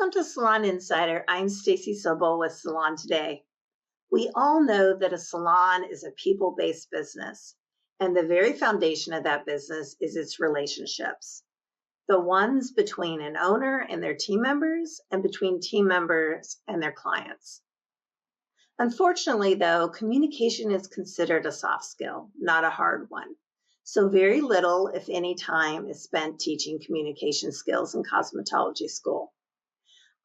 Welcome to Salon Insider. I'm Stacey Soble with Salon Today. We all know that a salon is a people-based business, and the very foundation of that business is its relationships. The ones between an owner and their team members, and between team members and their clients. Unfortunately, though, communication is considered a soft skill, not a hard one. So very little, if any, time is spent teaching communication skills in cosmetology school.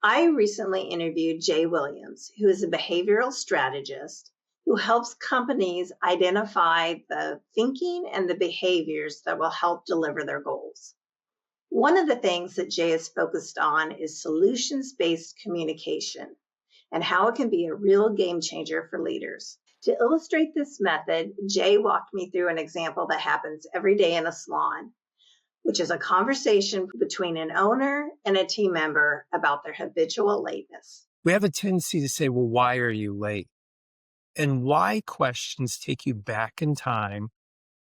I recently interviewed Jay Williams, who is a behavioral strategist who helps companies identify the thinking and the behaviors that will help deliver their goals. One of the things that Jay is focused on is solutions-based communication and how it can be a real game changer for leaders. To illustrate this method, Jay walked me through an example that happens every day in a salon, which is a conversation between an owner and a team member about their habitual lateness. We have a tendency to say, well, why are you late? And why questions take you back in time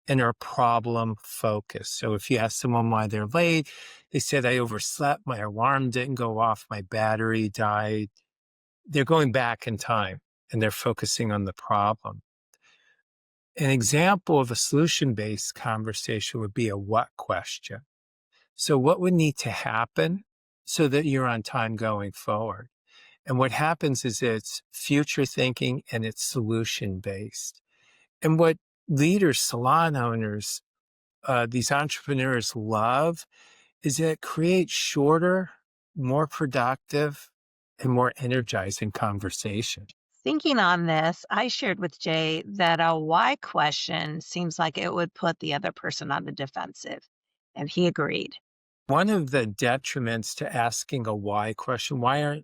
and are problem focused. So if you ask someone why they're late, they said, I overslept, my alarm didn't go off, my battery died. They're going back in time and they're focusing on the problem. An example of a solution-based conversation would be a what question. So what would need to happen so that you're on time going forward? And what happens is it's future thinking and it's solution-based. And what leaders, salon owners, these entrepreneurs love is that it creates shorter, more productive, and more energizing conversation. Thinking on this, I shared with Jay that a why question seems like it would put the other person on the defensive, and he agreed. One of the detriments to asking a why question, why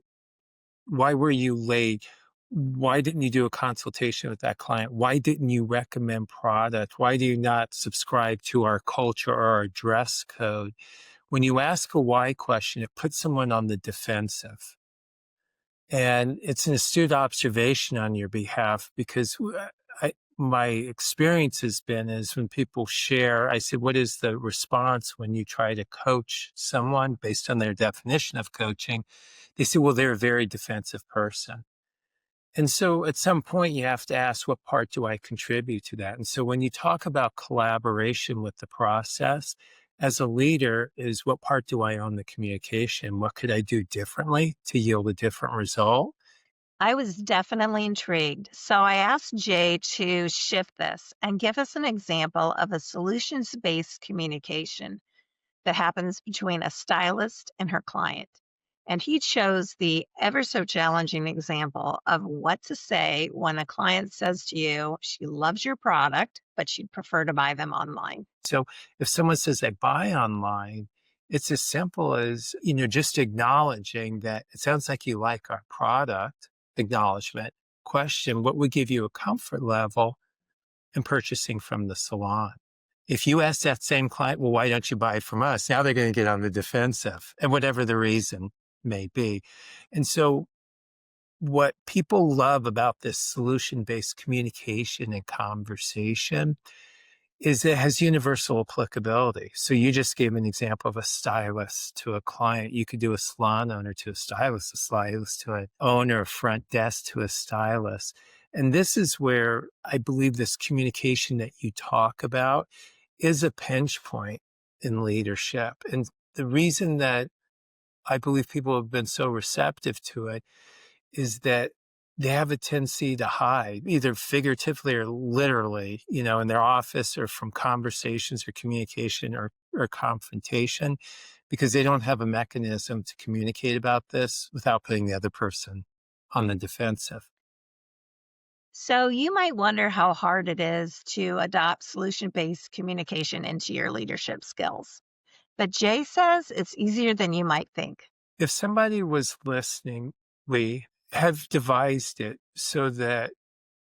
were you late? Why didn't you do a consultation with that client? Why didn't you recommend product? Why do you not subscribe to our culture or our dress code? When you ask a why question, it puts someone on the defensive. And it's an astute observation on your behalf because my experience has been is when people share, I say, what is the response when you try to coach someone based on their definition of coaching? They say, well, they're a very defensive person. And so at some point you have to ask, what part do I contribute to that? And so when you talk about collaboration with the process, as a leader is what part do I own the communication? What could I do differently to yield a different result? I was definitely intrigued. So I asked Jay to shift this and give us an example of a solutions-based communication that happens between a stylist and her client. And he chose the ever so challenging example of what to say when a client says to you, she loves your product, but she'd prefer to buy them online. So if someone says they buy online, it's as simple as, just acknowledging that it sounds like you like our product, acknowledgement, question, what would give you a comfort level in purchasing from the salon? If you ask that same client, well, why don't you buy it from us? Now they're going to get on the defensive, and whatever the reason may be. And so what people love about this solution-based communication and conversation is it has universal applicability. So you just gave an example of a stylist to a client. You could do a salon owner to a stylist to an owner, a front desk to a stylist. And this is where I believe this communication that you talk about is a pinch point in leadership. And the reason that I believe people have been so receptive to it is that they have a tendency to hide, either figuratively or literally, in their office or from conversations or communication or confrontation, because they don't have a mechanism to communicate about this without putting the other person on the defensive. So you might wonder how hard it is to adopt solution-based communication into your leadership skills. But Jay says it's easier than you might think. If somebody was listening, we have devised it so that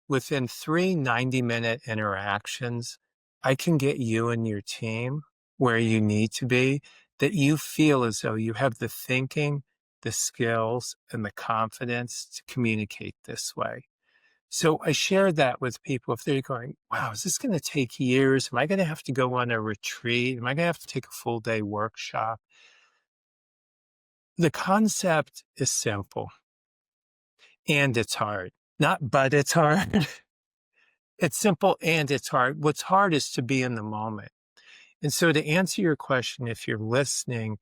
within 3 90-minute interactions, I can get you and your team where you need to be, that you feel as though you have the thinking, the skills, and the confidence to communicate this way. So I share that with people if they're going, wow, is this going to take years? Am I going to have to go on a retreat? Am I going to have to take a full day workshop? The concept is simple and it's hard. Not but it's hard. It's simple and it's hard. What's hard is to be in the moment. And so to answer your question, if you're listening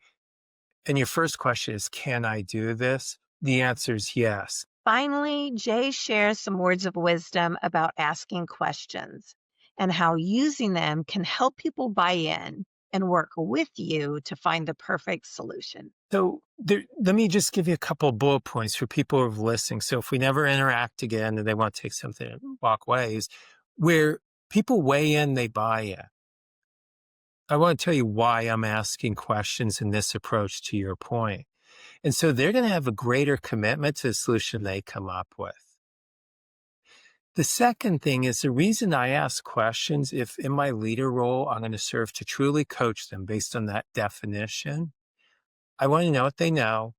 and your first question is, can I do this? The answer is yes. Finally, Jay shares some words of wisdom about asking questions and how using them can help people buy in and work with you to find the perfect solution. So let me just give you a couple of bullet points for people who are listening. So if we never interact again and they want to take something and walk away, is where people weigh in, they buy in. I want to tell you why I'm asking questions in this approach to your point. And so they're going to have a greater commitment to the solution they come up with. The second thing is the reason I ask questions, if in my leader role, I'm going to serve to truly coach them based on that definition. I want to know what they know.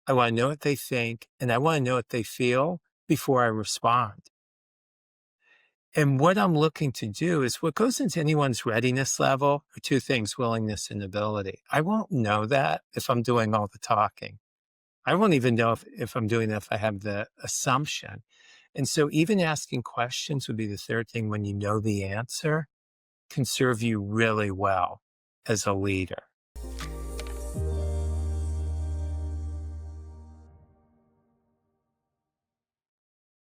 I want to know what they think, and I want to know what they feel before I respond. And what I'm looking to do is what goes into anyone's readiness level are two things, willingness and ability. I won't know that if I'm doing all the talking. I won't even know if I'm doing that if I have the assumption. And so even asking questions would be the third thing when you know the answer can serve you really well as a leader.